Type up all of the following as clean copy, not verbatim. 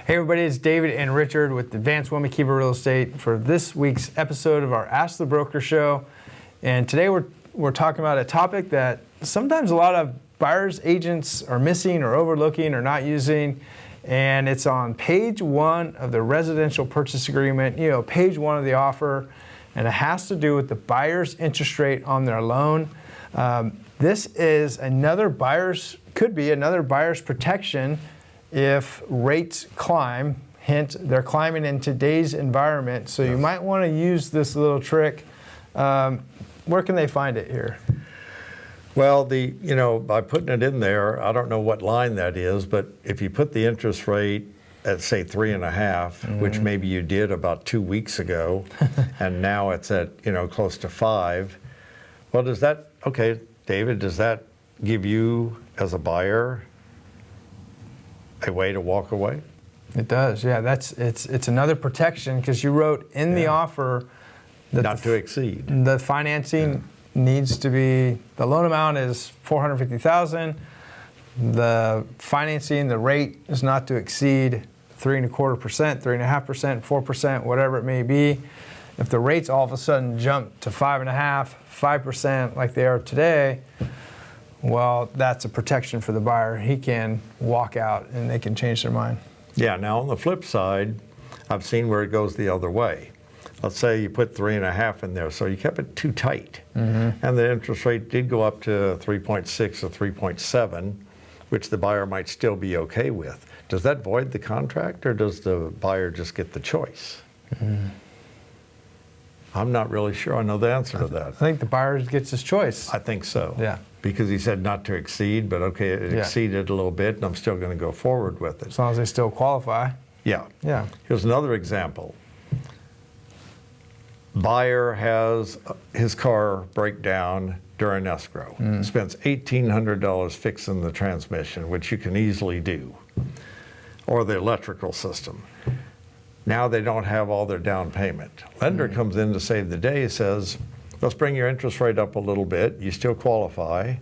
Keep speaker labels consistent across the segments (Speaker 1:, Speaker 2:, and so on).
Speaker 1: Hey everybody, it's David and Richard with Advanced Wilma Kiva Real Estate for this week's episode of our Ask the Broker show. And today we're talking about a topic that sometimes a lot of buyers agents are missing or overlooking or not using. And it's on page 1 of the residential purchase agreement, page 1 of the offer. And it has to do with the buyer's interest rate on their loan. This is could be another buyer's protection if rates climb. Hint, they're climbing in today's environment. So you might want to use this little trick. Where can they find it here?
Speaker 2: Well, by putting it in there, I don't know what line that is, but if you put the interest rate at say 3.5, which maybe you did about 2 weeks ago, and now it's at close to 5. Well, David, does that give you as a buyer a way to walk away?
Speaker 1: It does, yeah. It's another protection because you wrote in the offer that
Speaker 2: not to exceed.
Speaker 1: The financing needs to be, the loan amount is $450,000. The financing, the rate is not to exceed 3.25%, 3.5%, 4%, whatever it may be. If the rates all of a sudden jump to 5.5%, 5% like they are today, well, that's a protection for the buyer. He can walk out and they can change their mind.
Speaker 2: Yeah, now on the flip side, I've seen where it goes the other way. Let's say you put 3.5 in there, so you kept it too tight. And the interest rate did go up to 3.6 or 3.7, which the buyer might still be okay with. Does that void the contract, or does the buyer just get the choice? I'm not really sure I know the answer to that.
Speaker 1: I think the buyer gets his choice.
Speaker 2: I think so.
Speaker 1: Yeah.
Speaker 2: Because he said not to exceed, but okay, it exceeded a little bit, and I'm still going to go forward with it.
Speaker 1: As long as they still qualify.
Speaker 2: Yeah.
Speaker 1: Yeah.
Speaker 2: Here's another example. Buyer has his car break down during escrow. Spends $1,800 fixing the transmission, which you can easily do, or the electrical system. Now they don't have all their down payment. Lender comes in to save the day, says, let's bring your interest rate up a little bit. You still qualify,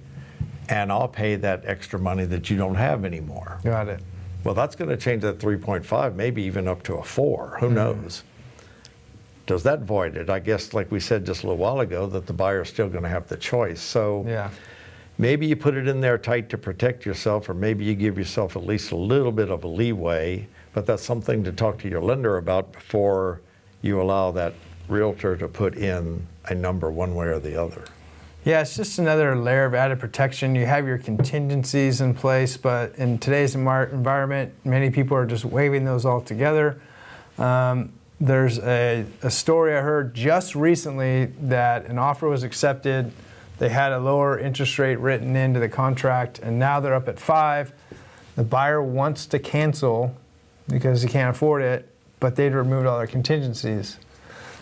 Speaker 2: and I'll pay that extra money that you don't have anymore.
Speaker 1: Got it.
Speaker 2: Well, that's going to change that 3.5, maybe even up to a 4. Who knows? Does that void it? I guess, like we said just a little while ago, that the buyer's still going to have the choice. So maybe you put it in there tight to protect yourself, or maybe you give yourself at least a little bit of a leeway, but that's something to talk to your lender about before you allow that realtor to put in a number one way or the other.
Speaker 1: Yeah, it's just another layer of added protection. You have your contingencies in place, but in today's environment, many people are just waiving those all together. There's a story I heard just recently that an offer was accepted. They had a lower interest rate written into the contract, and now they're up at 5. The buyer wants to cancel because he can't afford it, but they'd removed all their contingencies.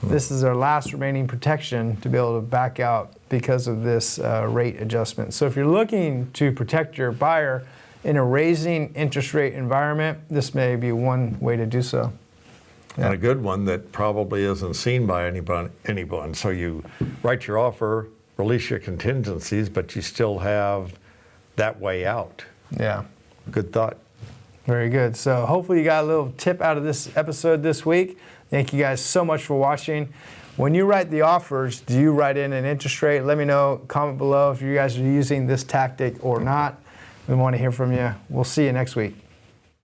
Speaker 1: This is their last remaining protection to be able to back out because of this rate adjustment. So if you're looking to protect your buyer in a raising interest rate environment, this may be one way to do so.
Speaker 2: Yeah. And a good one that probably isn't seen by anyone. So you write your offer, release your contingencies, but you still have that way out.
Speaker 1: Yeah.
Speaker 2: Good thought.
Speaker 1: Very good. So hopefully you got a little tip out of this episode this week. Thank you guys so much for watching. When you write the offers, do you write in an interest rate? Let me know, comment below if you guys are using this tactic or not. We want to hear from you. We'll see you next week.